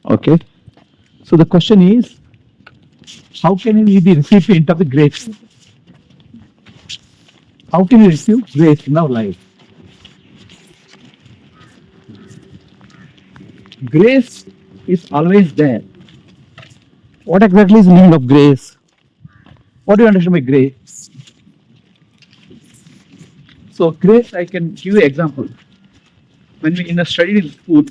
Okay. So the question is, how can we be the recipient of the grace? How can we receive grace in our life? Grace is always there. What exactly is the meaning of grace? What do you understand by grace? So grace, I can give you an example. When we in a study in school,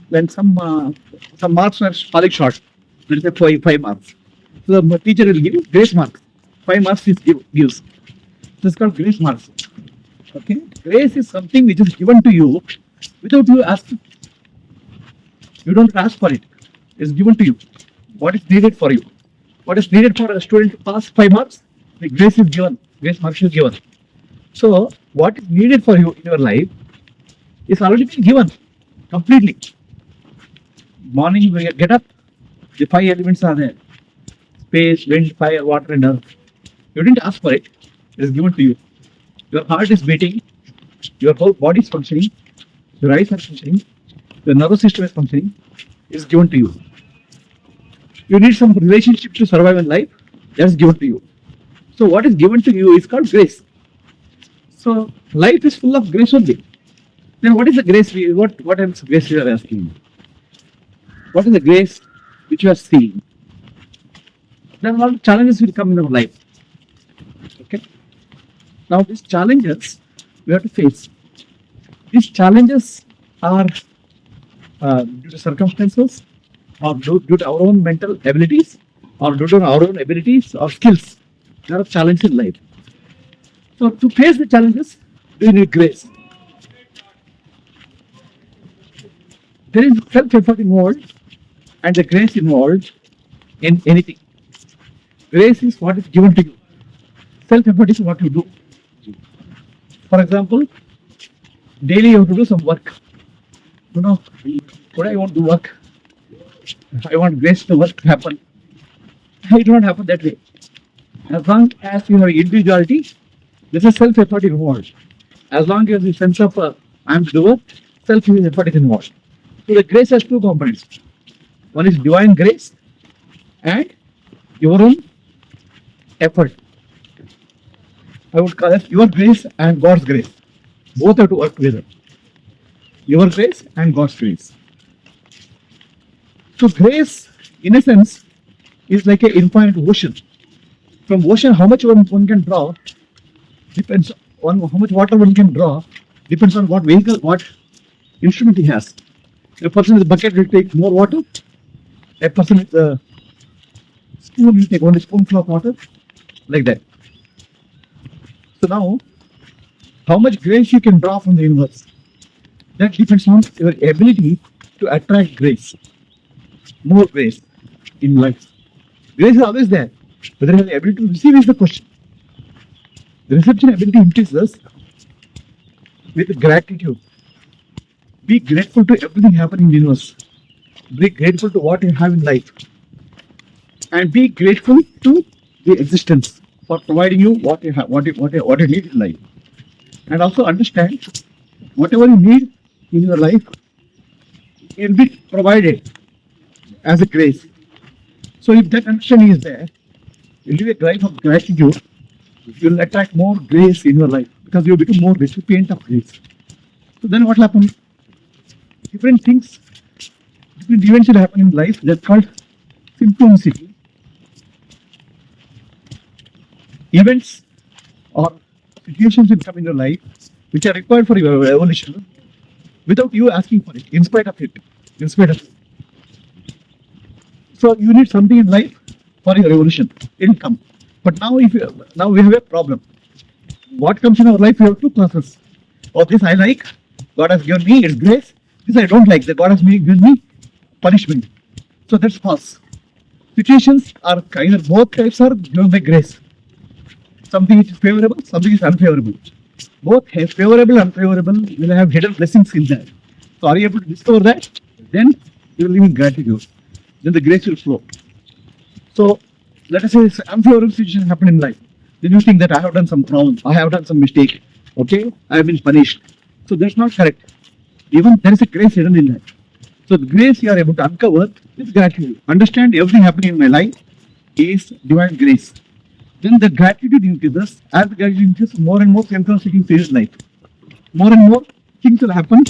when some marks are falling short, let's say 5 marks. So the teacher will give you grace marks. 5 marks is gives. This is called grace marks. Okay, grace is something which is given to you without you asking. You don't ask for it. It's given to you. What is needed for you? What is needed for a student to pass 5 marks? The grace is given. Grace marks is given. So what is needed for you in your life is already been given completely. Morning you get up, the 5 elements are there: space, wind, fire, water, and earth. You didn't ask for it. It is given to you. Your heart is beating. Your whole body is functioning. Your eyes are functioning. Your nervous system is functioning. It is given to you. You need some relationship to survive in life. That is given to you. So what is given to you is called grace. So life is full of grace only. Then what is the grace? What else grace you are asking? What is the grace which you are seeing? Then all challenges will come in our life. Okay. Now these challenges we have to face. These challenges are due to circumstances, or due to our own mental abilities, or due to our own abilities or skills. There are challenges in life. So to face the challenges, we need grace. There is self-effort involved and the grace involved in anything. Grace is what is given to you. Self-effort is what you do. For example, daily you have to do some work. You know, today I want to work. I want grace to work to happen. It will not happen that way. As long as you have individuality, this is self-effort involved. As long as you sense of I am the doer, self-effort is involved. So the grace has two components. One is divine grace and your own effort. I would call it your grace and God's grace. Both have to work together. Your grace and God's grace. So grace, in a sense, is like an infinite ocean. From ocean, how much one can draw depends on how much water one can draw. Depends on what vehicle, what instrument he has. A person with a bucket will take more water. A person with a spoon will take only a spoonful of water. Like that. So now, how much grace you can draw from the universe? That depends on your ability to attract grace. More grace in life. Grace is always there. Whether you have the ability to receive is the question. The reception ability increases with gratitude. Be grateful to everything happening in the universe. Be grateful to what you have in life. And be grateful to the existence for providing you what you have, what you need in life. And also understand whatever you need in your life will be provided as a grace. So if that understanding is there, you live a life of gratitude, you will attract more grace in your life because you become more recipient of grace. So then what happens? Different things, different events will happen in life. That's called synchronicity. Events or situations will come in your life which are required for your evolution without you asking for it, in spite of it. So you need something in life for your evolution. It will come. But now we have a problem. What comes in our life, we have two classes. Oh, this I like, God has given me, it's grace. This I don't like, that God has given me punishment. So that's false. Situations are either both types are given by grace. Something is favorable, something is unfavorable. Both favorable and unfavorable will have hidden blessings in that. So are you able to discover that? Then you will live in gratitude. Then the grace will flow. So let us say this unfavorable situation happen in life. Then you think that I have done some wrong, I have done some mistake. Okay, I have been punished. So that's not correct. Even there is a grace hidden in that. So the grace you are able to uncover is gratitude. Understand everything happening in my life is divine grace. Then the gratitude increases. As the gratitude increases, more and more synchronicity fills life. More and more things will happen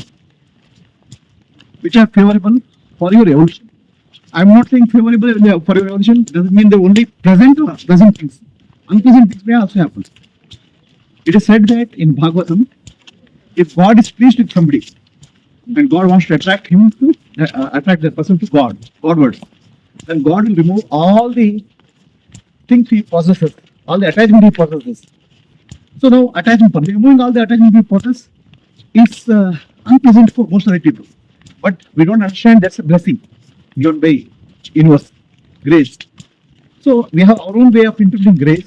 which are favorable for your evolution. I am not saying favorable for your evolution doesn't mean the only present or present things. Unpleasant things may also happen. It is said that in Bhagavatam, if God is pleased with somebody and God wants to attract him to attract that person to Godwards, then God will remove all the things he possesses, all the attachment he possesses. So now removing all the attachment he possesses is unpleasant for most of the people. But we don't understand that's a blessing given by universe, grace. So we have our own way of interpreting grace.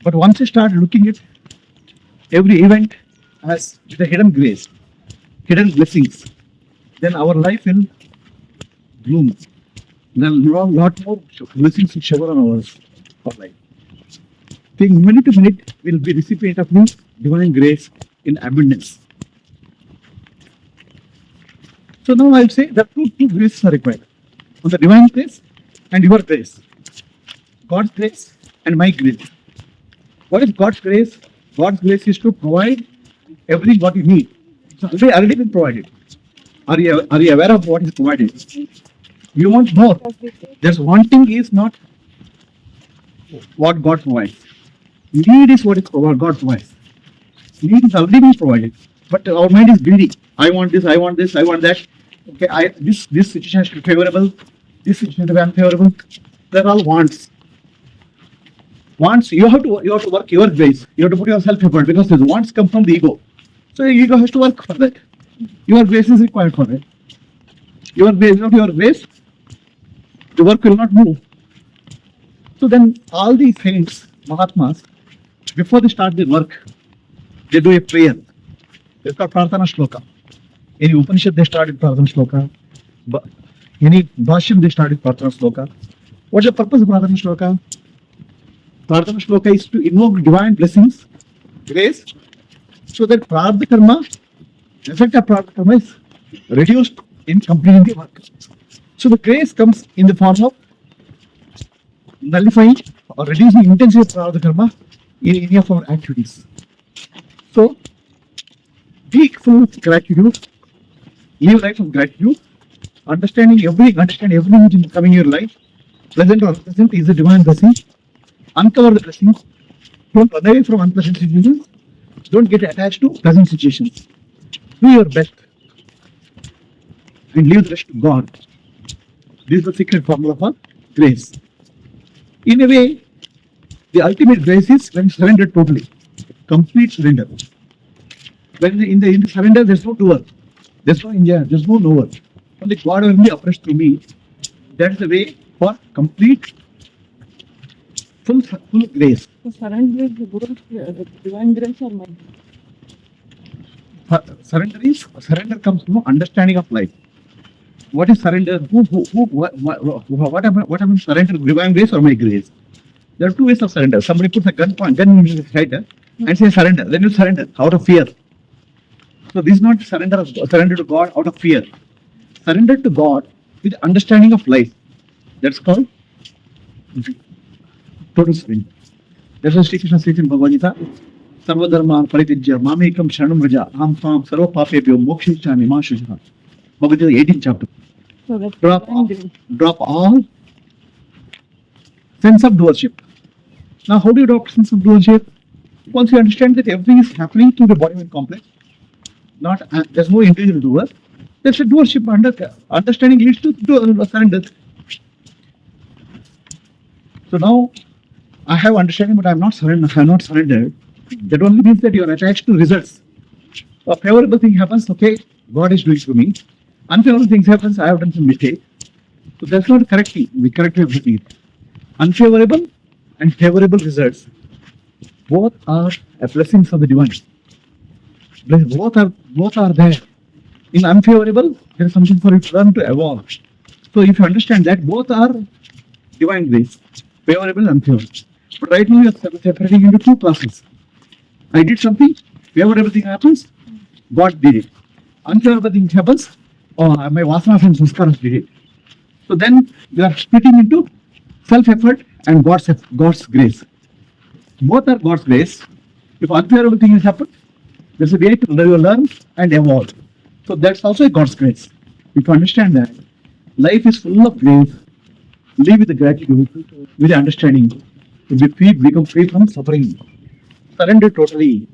But once you start looking at every event as the hidden grace, hidden blessings, then our life will bloom. Then a lot more blessings will shower on our life. Think minute to minute will be recipient of the divine grace in abundance. So now I'll say that two graces are required. On the divine grace and your grace. God's grace and my grace. What is God's grace? God's grace is to provide everything what you need. It's already been provided. Are you aware of what is provided? You want more. There's wanting is not what God provides. Need is what God provides. Need is already been provided. But our mind is greedy. I want this, I want this, I want that. Okay, this situation has to be favorable. This situation has to be unfavorable. They're all wants. Wants, you have to work your grace. You have to put yourself effort because these wants come from the ego. So your ego has to work for that. Your grace is required for it. Your grace, not your grace, the work will not move. So then all these saints, Mahatmas, before they start their work, they do a prayer. It's called Prarthana Shloka. Any Upanishad they start with Prarthana Shloka. Any Bhashyam they start with Prarthana Shloka. What's the purpose of Prarthana Shloka? Prarthana Shloka is to invoke divine blessings, grace, so that Prartha Karma, effect of Prartha Karma is reduced in completing the work. So the grace comes in the form of nullifying or reducing the intensity of Prartha Karma in any of our activities. So be full of gratitude, live life of gratitude, understand everything which is coming in your life, pleasant or unpleasant, is a divine blessing. Uncover the blessings. Don't run away from unpleasant situations. Don't get attached to pleasant situations. Do your best and leave the rest to God. This is the secret formula for grace. In a way, the ultimate grace is when surrendered totally, complete surrender. When in the surrender, there's no doer, there's no enjoyer, there's no knower. Only God will be oppressed through me. That's the way for complete, full grace. So surrender is the divine grace or mine? Surrender comes from understanding of life. What is surrender? What am surrender? Divine grace or my grace? There are two ways of surrender. Somebody puts a gun in his head and says surrender. Then you surrender out of fear. So this is not surrender to God out of fear. Surrender to God with understanding of life. That's called total surrender. That's what Sri Krishna says in Bhagavad Gita. Sarva dharma paritijya mamekam sharanam vraja aham tvam sarva papebhyo mokshishami ma shujha. Bhagavad Gita 18th chapter. So that's Drop all sense of doership. Now how do you drop sense of doership? Once you understand that everything is happening through the body-mind complex, there's no individual doer, there's a doership. Understanding leads to surrender. So now I have understanding, but I have not surrendered. That only means that you are attached to results. A favorable thing happens, okay, God is doing for me. Unfavorable things happens, I have done some mistake. So that's not correcting. We correct everything. Unfavorable and favorable results, both are blessings of the divine. Both are there. In unfavorable, there is something for you to learn to evolve. So if you understand that, both are divine grace, favorable and unfavorable. But right now you are separating into two classes. I did something, favorable thing happens, God did it. Unfavorable thing happens, my vasanas and sanskaras did it. So then you are splitting into self-effort and God's grace. Both are God's grace. If unfavorable things happen, there's a way to learn and evolve. So that's also a God's grace. If you understand that, life is full of grace. Live with the gratitude, with the understanding. To be free, become free from suffering. Surrender totally.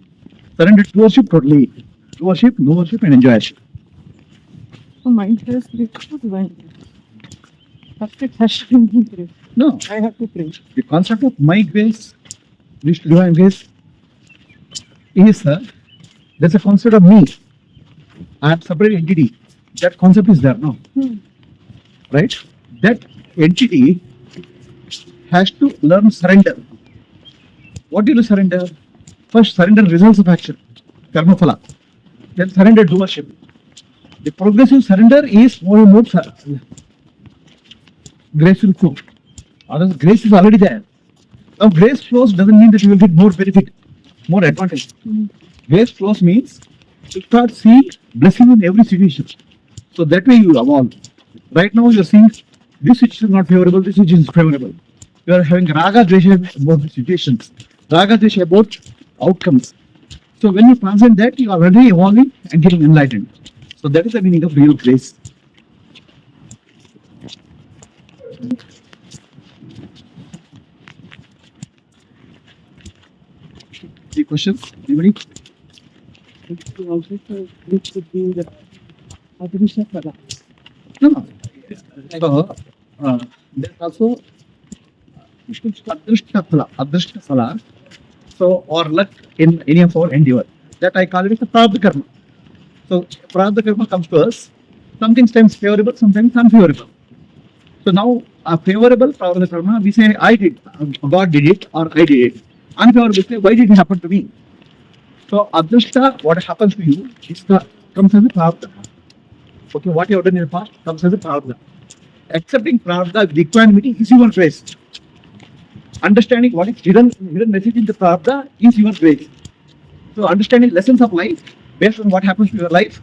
Surrender to worship totally. To worship, no worship, and enjoy worship. So mind grace leads to divine grace. First it has to be grace. No, I have to pray. the concept of my grace, leads to divine grace, is there's a concept of me. I am separate entity. That concept is there now, right? That entity has to learn surrender. What do you surrender? First, surrender results of action, karma phala. Then surrender doership. The progressive surrender is more and more grace will flow. Otherwise, grace is already there. Now, grace flows doesn't mean that you will get more benefit, more advantage. Grace flows means you start seeing blessing in every situation. So that way you evolve. Right now you are seeing this situation is not favorable, this situation is favorable. You are having raga dvesha about the situations, raga dvesha about outcomes. So when you transcend that, you are already evolving and getting enlightened. So that is the meaning of real grace. Any questions? Anybody? Also, which could be the Advaita phala. No. So, there's also Adrishta phala. So, or luck in any of our endeavor. That I call it as a prarabdha karma. So, prarabdha karma comes to us. Sometimes favorable, sometimes unfavorable. So now, a favorable prarabdha karma, we say I did, God did it, or I did it. Unfavorable, we say why did it happen to me? So, adrishta, what happens to you, comes as a prarabdha. Okay, what you have done in the past comes as a prarabdha. Accepting prarabdha with equanimity is your grace. Understanding what is hidden message in the prarabdha is your grace. So understanding lessons of life based on what happens to your life,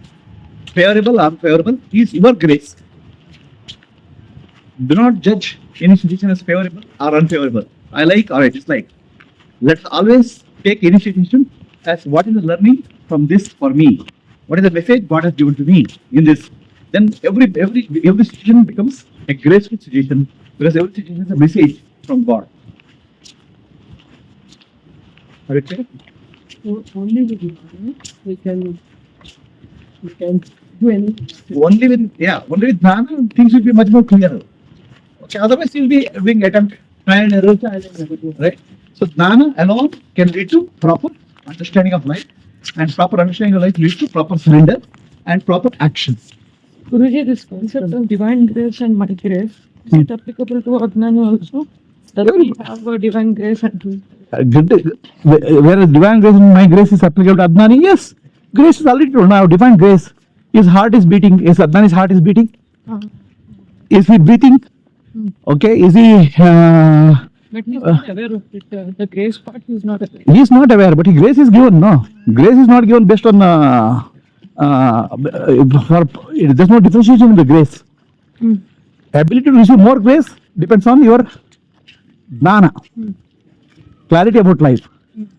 favorable or unfavorable, is your grace. Do not judge any situation as favorable or unfavorable. I like or I dislike. Let's always take any situation as what is the learning from this for me. What is the message God has given to me in this? Then every situation becomes a graceful situation because every situation is a message from God. Are you clear? So only with Jnana we can do anything. Only with Jnana, things will be much more clearer. Okay, otherwise you'll be doing attempt, try and error, right? So Jnana alone can lead to proper understanding of life, and proper understanding of life leads to proper surrender and proper action. Guruji, this concept of divine grace and my grace, is it applicable to Adnani also? Does we have a divine grace and to Whereas divine grace and my grace is applicable to Adnani, yes, grace is already told now. Divine grace, his heart is beating, is Adnani's heart is beating? Is he breathing? Okay, is he? but he's not aware of it. The grace part he is not aware. He is not aware, but grace is given. No, grace is not given based on. There's no differentiation in the grace. Ability to receive more grace depends on your jnana, clarity about life.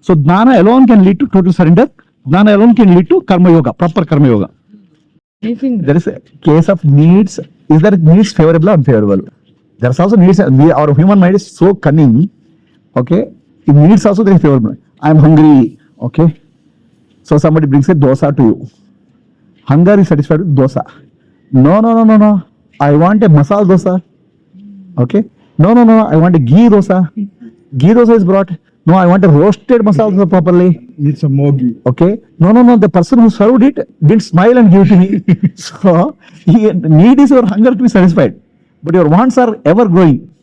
So jnana alone can lead to total surrender. Jnana alone can lead to karma yoga, proper karma yoga. There is a case of needs. Is there needs favorable or unfavorable? There is also needs. Our human mind is so cunning. Okay, in needs also there is favorable. I am hungry. Okay, so somebody brings a dosa to you. Hunger is satisfied with dosa. No. I want a masala dosa. Okay. No. I want a ghee dosa. Ghee dosa is brought. No, I want a roasted masala dosa properly. Need some more ghee. Okay. No. The person who served it didn't smile and give it to me. So, need is your hunger to be satisfied. But your wants are ever growing.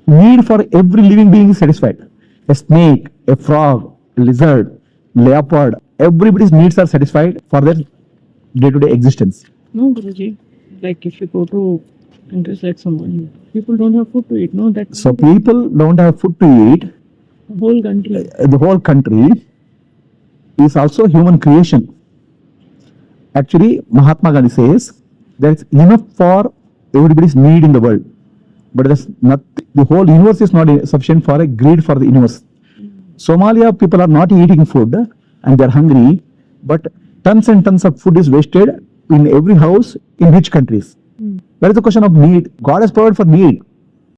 Need for every living being is satisfied. A snake, a frog, a lizard, leopard, everybody's needs are satisfied for their day-to-day existence. No, Guruji. Like if you go to countries like someone, people don't have food to eat. No, that So people don't have food to eat. the whole country. The whole country is also human creation. Actually, Mahatma Gandhi says there is enough for everybody's need in the world, but there's not, the whole universe is not sufficient for a greed for the universe. Somalia people are not eating food and they're hungry, but tons and tons of food is wasted in every house in rich countries. That is the question of need. God has provided for need.